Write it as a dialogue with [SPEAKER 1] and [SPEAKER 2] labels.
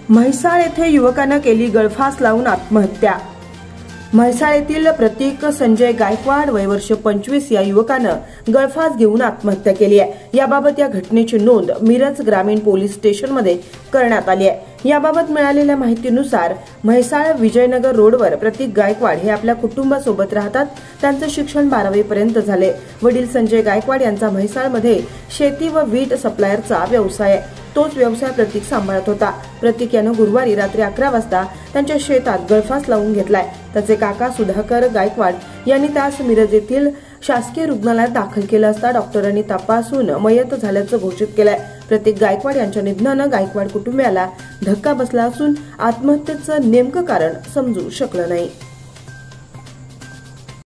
[SPEAKER 1] म्हैसाळ येथे युवकानं केली गळफास लावून आत्महत्या। म्हैसाळ येथील प्रतीक संजय गायकवाड वय वर्ष 25 या युवकानं गळफास घेऊन आत्महत्या केली आहे। याबाबत या घटनेची नोंद मिरज ग्रामीण पोलीस स्टेशनमध्ये करण्यात आली आहे। याबाबत मिळालेल्या माहितीनुसार म्हैसाळ विजयनगर रोडवर प्रतीक गायकवाड हे आपल्या कुटुंबासोबत राहतात। त्यांचं शिक्षण 12वी पर्यंत झाले। वडील संजय गायकवाड यांचा म्हैसाळमध्ये शेती व वीट सप्लायरचा व्यवसाय आहे। तोच व्यवसाय प्रतीक सांभाळत होता। प्रतीक यानं गुरुवारी रात्री 11 वाजता त्यांच्या शेतात गळफास लावून घेतलाय। त्याचे काका सुधाकर गायकवाड यांनी त्यास मिरज येथील शासकीय रुग्णालयात दाखल केलं असता डॉक्टरांनी तपासून मयत झाल्याचं घोषित केलंय। प्रतीक गायकवाड यांच्या निधनानं गायकवाड कुटुंबियाला धक्का बसला असून आत्महत्येचं नेमकं कारण समजू शकलं नाही।